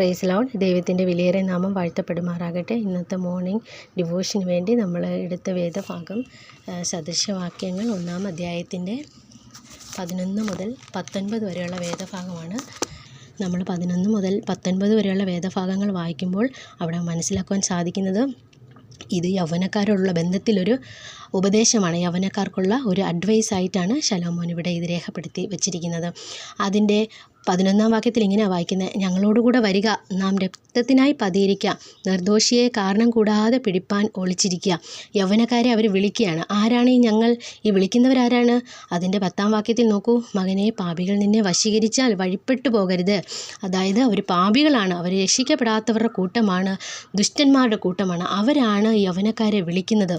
Praise Lord. ദൈവത്തിൻ്റെ വിലയേറിയ നാമം വാഴ്ത്തപ്പെടുമാറാകട്ടെ. ഇന്നത്തെ മോർണിംഗ് ഡിവോഷന് വേണ്ടി നമ്മൾ എടുത്ത വേദഭാഗം സദൃശവാക്യങ്ങൾ 1-ാം അധ്യായത്തിൻ്റെ 11 മുതൽ 19 വരെയുള്ള വേദഭാഗമാണ്. നമ്മൾ 11 മുതൽ 19 വരെയുള്ള വേദഭാഗങ്ങൾ വായിക്കുമ്പോൾ അവിടെ മനസ്സിലാക്കുവാൻ സാധിക്കുന്നത് ഇത് യൗവനക്കാരോടുള്ള ബന്ധത്തിലൊരു ഉപദേശമാണ്. യൗവനക്കാർക്കുള്ള ഒരു അഡ്വൈസായിട്ടാണ് ശലോമോൻ ഇവിടെ ഇത് രേഖപ്പെടുത്തി വച്ചിരിക്കുന്നത്. അതിൻ്റെ 11-ാം വാക്യത്തിൽ ഇങ്ങനെ വായിക്കുന്നത്: ഞങ്ങളോടുകൂടെ വരിക, നാം രക്തത്തിനായി പതിയിരിക്കുക, നിർദോഷിയെ കാരണം കൂടാതെ പിടിപ്പാൻ ഒളിച്ചിരിക്കുക. യൗവനക്കാരെ അവർ വിളിക്കുകയാണ്. ആരാണ് ഈ ഞങ്ങൾ? ഈ വിളിക്കുന്നവരാരാണ്? അതിൻ്റെ 10-ാം വാക്യത്തിൽ നോക്കൂ: മകനെ, പാപികൾ നിന്നെ വശീകരിച്ചാൽ വഴിപ്പെട്ടു പോകരുത്. അതായത് അവർ പാപികളാണ്, അവർ രക്ഷിക്കപ്പെടാത്തവരുടെ കൂട്ടമാണ്, ദുഷ്ടന്മാരുടെ കൂട്ടമാണ്. അവരാണ് യൗവനക്കാരെ വിളിക്കുന്നത്.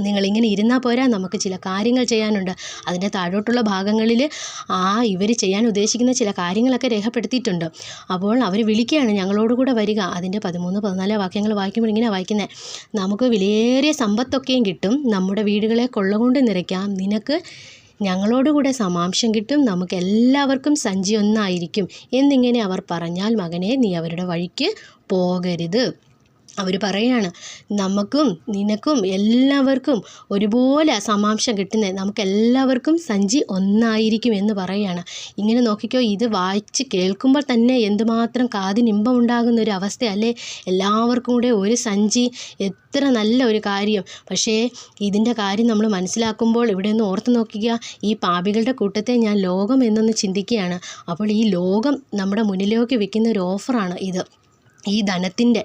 നിങ്ങളിങ്ങനെ ഇരുന്നാൽ പോരാ, നമുക്ക് ചില കാര്യങ്ങൾ ചെയ്യാനുണ്ട്. അതിൻ്റെ താഴോട്ടുള്ള ഭാഗങ്ങളിൽ ഇവർ ചെയ്യാൻ ഉദ്ദേശിക്കുന്ന ചില കാര്യങ്ങളൊക്കെ രേഖപ്പെടുത്തിയിട്ടുണ്ട്. അപ്പോൾ അവർ വിളിക്കുകയാണ്, ഞങ്ങളോടുകൂടെ വരിക. അതിൻ്റെ 13-14 വാക്യങ്ങൾ വായിക്കുമ്പോൾ ഇങ്ങനെ വായിക്കുന്നത്: നമുക്ക് വിലയേറിയ സമ്പത്തൊക്കെയും കിട്ടും, നമ്മുടെ വീടുകളെ കൊള്ളകൊണ്ട് നിറയ്ക്കാം, നിനക്ക് ഞങ്ങളോടുകൂടെ സമാംശം കിട്ടും, നമുക്ക് എല്ലാവർക്കും സഞ്ചി ഒന്നായിരിക്കും എന്നിങ്ങനെ അവർ പറഞ്ഞാൽ, മകനെ, നീ അവരുടെ വഴിക്ക് പോകരുത്. അവർ പറയുകയാണ്, നമുക്കും നിനക്കും എല്ലാവർക്കും ഒരുപോലെ സമാംശം കിട്ടുന്നത്, നമുക്കെല്ലാവർക്കും സഞ്ചി ഒന്നായിരിക്കും എന്ന് പറയുകയാണ്. ഇങ്ങനെ നോക്കിക്കോ, ഇത് വായിച്ച് കേൾക്കുമ്പോൾ തന്നെ എന്തുമാത്രം കാതിനിമ്പം ഉണ്ടാകുന്ന ഒരു അവസ്ഥയല്ലേ? എല്ലാവർക്കും കൂടെ ഒരു സഞ്ചി, എത്ര നല്ല ഒരു കാര്യം. പക്ഷേ ഇതിൻ്റെ കാര്യം നമ്മൾ മനസ്സിലാക്കുമ്പോൾ ഇവിടെ ഒന്ന് ഓർത്ത് നോക്കുക. ഈ പാപികളുടെ കൂട്ടത്തെ ഞാൻ ലോകം എന്നൊന്ന് ചിന്തിക്കുകയാണ്. അപ്പോൾ ഈ ലോകം നമ്മുടെ മുന്നിലേക്ക് വെക്കുന്ന ഒരു ഓഫറാണ് ഇത്, ഈ ധനത്തിൻ്റെ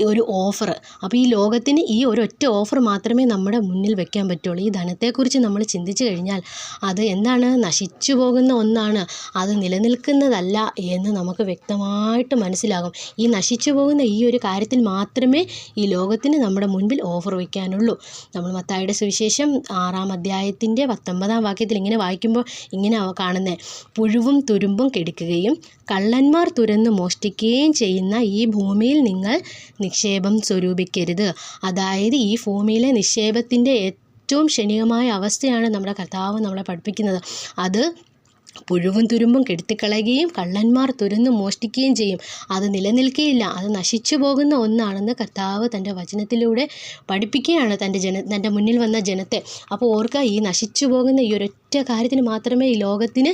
ഒരു ഓഫർ. അപ്പോൾ ഈ ലോകത്തിന് ഈ ഒരൊറ്റ ഓഫർ മാത്രമേ നമ്മുടെ മുന്നിൽ വെക്കാൻ പറ്റുള്ളൂ. ഈ ധനത്തെക്കുറിച്ച് നമ്മൾ ചിന്തിച്ചു കഴിഞ്ഞാൽ അത് എന്താണ്? നശിച്ചു പോകുന്ന ഒന്നാണ്, അത് നിലനിൽക്കുന്നതല്ല എന്ന് നമുക്ക് വ്യക്തമായിട്ട് മനസ്സിലാകും. ഈ നശിച്ചു പോകുന്ന ഈ ഒരു കാര്യത്തിൽ മാത്രമേ ഈ ലോകത്തിന് നമ്മുടെ മുൻപിൽ ഓഫർ വയ്ക്കാനുള്ളൂ. നമ്മൾ മത്തായിയുടെ സുവിശേഷം 6-ാം അധ്യായത്തിൻ്റെ 19-ാം വാക്യത്തിൽ ഇങ്ങനെ വായിക്കുമ്പോൾ ഇങ്ങനെ കാണുന്നത്: പുഴുവും തുരുമ്പും കെടുക്കുകയും കള്ളന്മാർ തുരന്ന് മോഷ്ടിക്കുകയും ചെയ്യുന്ന ഈ ഭൂമിയിൽ നിങ്ങൾ നിക്ഷേപം സ്വരൂപിക്കരുത്. അതായത് ഈ ഭൂമിയിലെ നിക്ഷേപത്തിൻ്റെ ഏറ്റവും ക്ഷണികമായ അവസ്ഥയാണ് നമ്മുടെ കർത്താവ് നമ്മളെ പഠിപ്പിക്കുന്നത്. അത് പുഴുവും തുരുമ്പും കെടുത്തിക്കളയുകയും കള്ളന്മാർ തുരന്ന് മോഷ്ടിക്കുകയും ചെയ്യും. അത് നിലനിൽക്കുകയില്ല, അത് നശിച്ചു പോകുന്ന ഒന്നാണെന്ന് കർത്താവ് തൻ്റെ വചനത്തിലൂടെ പഠിപ്പിക്കുകയാണ് തൻ്റെ മുന്നിൽ വന്ന ജനത്തെ. അപ്പോൾ ഓർക്കുക, ഈ നശിച്ചു പോകുന്ന ഈ ഒരൊറ്റ കാര്യത്തിന് മാത്രമേ ഈ ലോകത്തിന്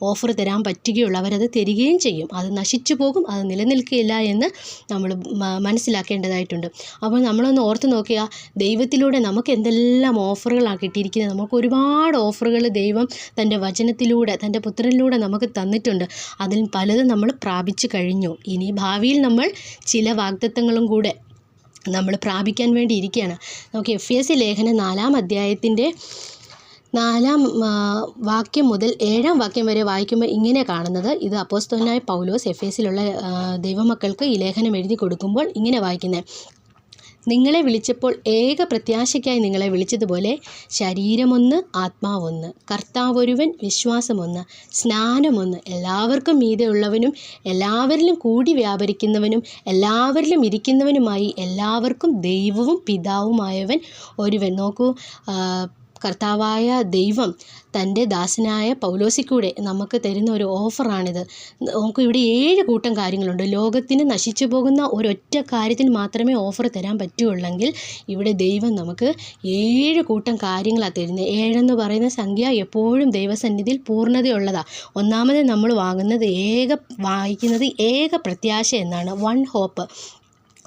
ഓഫർ തരാൻ പറ്റുകയുള്ളൂ. അവരത് തരികയും ചെയ്യും. അത് നശിച്ചു പോകും, അത് നിലനിൽക്കുകയില്ല എന്ന് നമ്മൾ മനസ്സിലാക്കേണ്ടതായിട്ടുണ്ട്. അപ്പോൾ നമ്മളൊന്ന് ഓർത്ത് നോക്കുക, ദൈവത്തിലൂടെ നമുക്ക് എന്തെല്ലാം ഓഫറുകളാണ് കിട്ടിയിരിക്കുന്നത്. നമുക്ക് ഒരുപാട് ഓഫറുകൾ ദൈവം തൻ്റെ വചനത്തിലൂടെ, തൻ്റെ പുത്രനിലൂടെ നമുക്ക് തന്നിട്ടുണ്ട്. അതിൽ പലതും നമ്മൾ പ്രാപിച്ചു കഴിഞ്ഞു. ഇനി ഭാവിയിൽ നമ്മൾ ചില വാഗ്ദത്തങ്ങളും കൂടെ നമ്മൾ പ്രാപിക്കാൻ വേണ്ടി ഇരിക്കുകയാണ്. നമുക്ക് എഫേസ്യ ലേഖനം 4-ാം അധ്യായത്തിൻ്റെ 4-ാം വാക്യം മുതൽ 7-ാം വാക്യം വരെ വായിക്കുമ്പോൾ ഇങ്ങനെ കാണുന്നത്: ഇത് അപ്പോസ്തലനായ പൗലോസ് എഫേസിലുള്ള ദൈവമക്കൾക്ക് ഈ ലേഖനം എഴുതി കൊടുക്കുമ്പോൾ ഇങ്ങനെ വായിക്കുന്നത്: നിങ്ങളെ വിളിച്ചപ്പോൾ ഏക പ്രത്യാശയ്ക്കായി നിങ്ങളെ വിളിച്ചതുപോലെ ശരീരമൊന്ന്, ആത്മാവൊന്ന്, കർത്താവൊരുവൻ, വിശ്വാസമൊന്ന്, സ്നാനമൊന്ന്, എല്ലാവർക്കും മീതെ ഉള്ളവനും എല്ലാവരിലും കൂടി വ്യാപരിക്കുന്നവനും എല്ലാവരിലും ഇരിക്കുന്നവനുമായി എല്ലാവർക്കും ദൈവവും പിതാവുമായവൻ ഒരുവൻ. നോക്കൂ, കർത്താവായ ദൈവം തൻ്റെ ദാസനായ പൗലോസിക്കൂടെ നമുക്ക് തരുന്ന ഒരു ഓഫറാണിത്. നമുക്ക് ഇവിടെ 7 കൂട്ടം കാര്യങ്ങളുണ്ട്. ലോകത്തിന് നശിച്ചു പോകുന്ന ഒരൊറ്റ കാര്യത്തിൽ മാത്രമേ ഓഫർ തരാൻ പറ്റുള്ളെങ്കിൽ ഇവിടെ ദൈവം നമുക്ക് 7 കൂട്ടം കാര്യങ്ങളാണ് തരുന്നത്. 7 എന്ന് പറയുന്ന സംഖ്യ എപ്പോഴും ദൈവസന്നിധിയിൽ പൂർണ്ണതയുള്ളതാണ്. ഒന്നാമത് നമ്മൾ വായിക്കുന്നത് ഏക പ്രത്യാശ എന്നാണ്. 1 ഹോപ്പ്.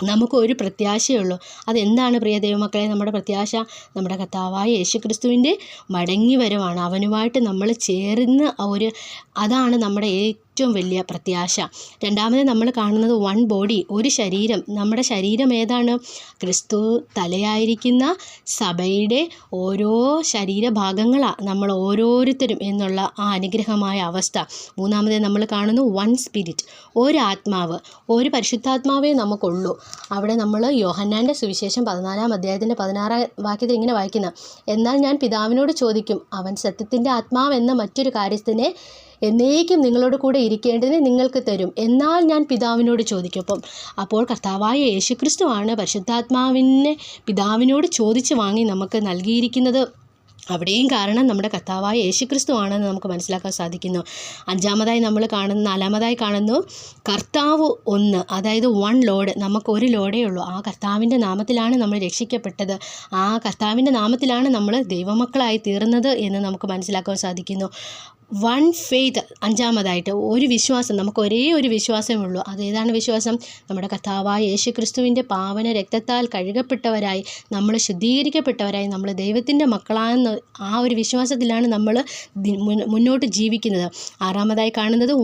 നമുക്ക് ഒരു പ്രത്യാശയുള്ളൂ. അതെന്താണ് പ്രിയ ദൈവമക്കളെ? നമ്മുടെ പ്രത്യാശ നമ്മുടെ കർത്താവായ യേശുക്രിസ്തുവിൻ്റെ മടങ്ങി വരവാണ്. അവനുമായിട്ട് നമ്മൾ ചേർന്ന് അതാണ് നമ്മുടെ ഏറ്റവും വലിയ പ്രത്യാശ. രണ്ടാമത് നമ്മൾ കാണുന്നത് 1 ബോഡി, ഒരു ശരീരം. നമ്മുടെ ശരീരം ഏതാണ്? ക്രിസ്തു തലയായിരിക്കുന്ന സഭയുടെ ഓരോ ശരീരഭാഗങ്ങളാണ് നമ്മൾ ഓരോരുത്തരും എന്നുള്ള ആ അനുഗ്രഹമായ അവസ്ഥ. മൂന്നാമത് നമ്മൾ കാണുന്നു 1 സ്പിരിറ്റ്, ഒരു ആത്മാവ്, ഒരു പരിശുദ്ധാത്മാവേ നമുക്കുള്ളൂ. അവിടെ നമ്മൾ യോഹന്നാൻ്റെ സുവിശേഷം 14-ാം അധ്യായത്തിൻ്റെ 16-ാം വാക്യത്തിൽ ഇങ്ങനെ വായിക്കുന്ന: എന്നാൽ ഞാൻ പിതാവിനോട് ചോദിക്കും, അവൻ സത്യത്തിൻ്റെ ആത്മാവെന്ന മറ്റൊരു കാര്യസ്ഥനെ എന്നേക്കും നിങ്ങളോട് കൂടെ ഇരിക്കേണ്ടതിന് നിങ്ങൾക്ക് തരും. എന്നാൽ ഞാൻ പിതാവിനോട് ചോദിക്കും. അപ്പോൾ കർത്താവായ യേശുക്രിസ്തുവാണ് പരിശുദ്ധാത്മാവിനെ പിതാവിനോട് ചോദിച്ച് വാങ്ങി നമുക്ക് നൽകിയിരിക്കുന്നത്. അവിടെയും കാരണം നമ്മുടെ കർത്താവായ യേശുക്രിസ്തു ആണെന്ന് നമുക്ക് മനസ്സിലാക്കാൻ സാധിക്കുന്നു. നാലാമതായി കാണുന്നു കർത്താവ് ഒന്ന്, അതായത് വൺ ലോഡ്. നമുക്കൊരു ലോഡേ ഉള്ളൂ. ആ കർത്താവിൻ്റെ നാമത്തിലാണ് നമ്മൾ രക്ഷിക്കപ്പെട്ടത്. ആ കർത്താവിൻ്റെ നാമത്തിലാണ് നമ്മൾ ദൈവമക്കളായി തീർന്നത് എന്ന് നമുക്ക് മനസ്സിലാക്കാൻ സാധിക്കുന്നു. വൺ ഫെയ്ത്ത്, അഞ്ചാമതായിട്ട് ഒരു വിശ്വാസം. നമുക്ക് ഒരേ ഒരു വിശ്വാസമേ ഉള്ളൂ. അതേതാണ് വിശ്വാസം? നമ്മുടെ കർത്താവായ യേശുക്രിസ്തുവിൻ്റെ പാവന രക്തത്താൽ കഴുകപ്പെട്ടവരായി, നമ്മൾ ശുദ്ധീകരിക്കപ്പെട്ടവരായി, നമ്മൾ ദൈവത്തിൻ്റെ മക്കളാണെന്ന് ആ ഒരു വിശ്വാസത്തിലാണ് നമ്മൾ മുന്നോട്ട് ജീവിക്കുന്നത്. ആറാമതായി കാണുന്നത്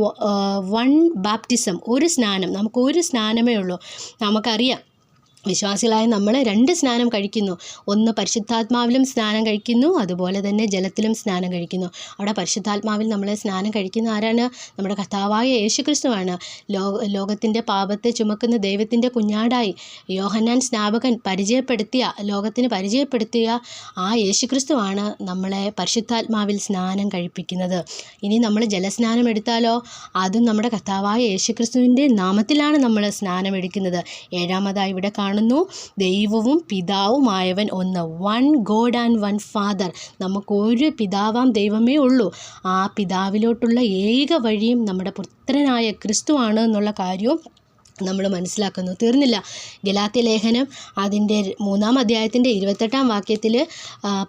വൺ ബാപ്റ്റിസം, ഒരു സ്നാനം. നമുക്കൊരു സ്നാനമേ ഉള്ളൂ. നമുക്കറിയാം വിശ്വാസികളായ നമ്മൾ 2 സ്നാനം കഴിക്കുന്നു. ഒന്ന് പരിശുദ്ധാത്മാവിലും സ്നാനം കഴിക്കുന്നു, അതുപോലെ തന്നെ ജലത്തിലും സ്നാനം കഴിക്കുന്നു. അവിടെ പരിശുദ്ധാത്മാവിൽ നമ്മൾ സ്നാനം കഴിക്കുന്ന ആരാണ്? നമ്മുടെ കർത്താവായ യേശുക്രിസ്തുവാണ്. ലോകത്തിൻ്റെ പാപത്തെ ചുമക്കുന്ന ദൈവത്തിൻ്റെ കുഞ്ഞാടായി യോഹന്നാൻ സ്നാപകൻ ലോകത്തിന് പരിചയപ്പെടുത്തിയ ആ യേശുക്രിസ്തുവാണ് നമ്മളെ പരിശുദ്ധാത്മാവിൽ സ്നാനം കഴിപ്പിക്കുന്നത്. ഇനി നമ്മൾ ജലസ്നാനം എടുത്താലോ, അതും നമ്മുടെ കർത്താവായ യേശുക്രിസ്തുവിൻ്റെ നാമത്തിലാണ് നമ്മൾ സ്നാനം എടുക്കുന്നത്. ഏഴാമതായി ഇവിടെ ദൈവവും പിതാവുമായവൻ ഒന്ന്, one God and one father. നമുക്കൊരു പിതാവാം ദൈവമേ ഉള്ളൂ. ആ പിതാവിലോട്ടുള്ള ഏക വഴിയും നമ്മുടെ പുത്രനായ ക്രിസ്തുവാണ് എന്നുള്ള കാര്യവും നമ്മൾ മനസ്സിലാക്കുന്നു. തീർന്നില്ല. ഗലാത്യ ലേഖനം അതിൻ്റെ 3-ാം അധ്യായത്തിൻ്റെ 28-ാം വാക്യത്തിൽ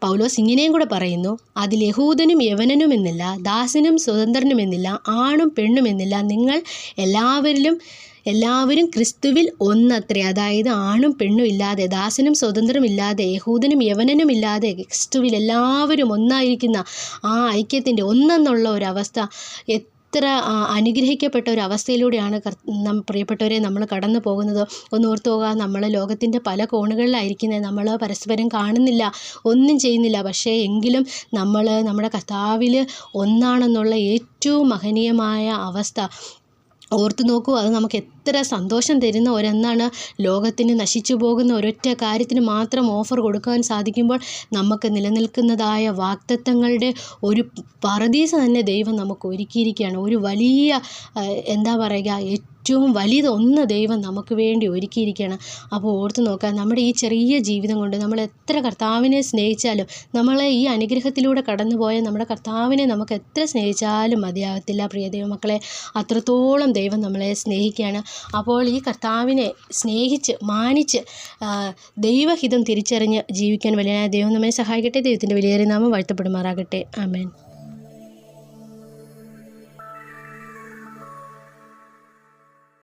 പൗലോസ് ഇങ്ങനെയും കൂടെ പറയുന്നു, അതിൽ യഹൂദനും യവനനും എന്നില്ല, ദാസനും സ്വതന്ത്രനും എന്നില്ല, ആണും പെണ്ണും എന്നില്ല, നിങ്ങൾ എല്ലാവരും ക്രിസ്തുവിൽ ഒന്നത്രേ. അതായത് ആണും പെണ്ണും ഇല്ലാതെ, ദാസനും സ്വതന്ത്രനും ഇല്ലാതെ, യഹൂദനും യവനനും ഇല്ലാതെ, ക്രിസ്തുവിൽ എല്ലാവരും ഒന്നായിരിക്കുന്ന ആ ഐക്യത്തിൻ്റെ ഒന്നെന്നുള്ള ഒരവസ്ഥ എത്ര അനുഗ്രഹിക്കപ്പെട്ട ഒരു അവസ്ഥയിലൂടെയാണ് പ്രിയപ്പെട്ടവരെ നമ്മൾ കടന്നു പോകുന്നത്. ഒന്ന് ഓർത്തു പോകുക. നമ്മൾ ലോകത്തിൻ്റെ പല കോണുകളിലായിരിക്കുന്നത്. നമ്മൾ പരസ്പരം കാണുന്നില്ല, ഒന്നും ചെയ്യുന്നില്ല. പക്ഷേ എങ്കിലും നമ്മൾ നമ്മുടെ കർത്താവിൽ ഒന്നാണെന്നുള്ള ഏറ്റവും മഹനീയമായ അവസ്ഥ ഓർത്തു നോക്കൂ. അത് നമുക്ക് എത്ര സന്തോഷം തരുന്ന ഒരെന്നാണ്. ലോകത്തിന് നശിച്ചു പോകുന്ന ഒരൊറ്റ കാര്യത്തിന് മാത്രം ഓഫർ കൊടുക്കാൻ സാധിക്കുമ്പോൾ നമുക്ക് നിലനിൽക്കുന്നതായ വാഗ്ദത്തങ്ങളുടെ ഒരു പറുദീസ തന്നെ ദൈവം നമുക്ക് ഒരുക്കിയിരിക്കുകയാണ്. ഒരു വലിയ ഏറ്റവും വലിയതൊന്ന് ദൈവം നമുക്ക് വേണ്ടി ഒരുക്കിയിരിക്കുകയാണ്. അപ്പോൾ ഓർത്ത് നോക്കാം, നമ്മുടെ ഈ ചെറിയ ജീവിതം കൊണ്ട് നമ്മൾ എത്ര കർത്താവിനെ സ്നേഹിച്ചാലും, നമ്മളെ ഈ അനുഗ്രഹത്തിലൂടെ കടന്നുപോയ നമ്മുടെ കർത്താവിനെ നമുക്ക് എത്ര സ്നേഹിച്ചാലും മതിയാകത്തില്ല. പ്രിയ ദൈവമക്കളെ, അത്രത്തോളം ദൈവം നമ്മളെ സ്നേഹിക്കുകയാണ്. അപ്പോൾ ഈ കർത്താവിനെ സ്നേഹിച്ച് മാനിച്ച് ദൈവഹിതം തിരിച്ചറിഞ്ഞ് ജീവിക്കാൻ വലിയ ദൈവം നമ്മെ സഹായിക്കട്ടെ. ദൈവത്തിൻ്റെ വലിയ നാമം വാഴ്ത്തപ്പെടുമാറാകട്ടെ. ആമേൻ.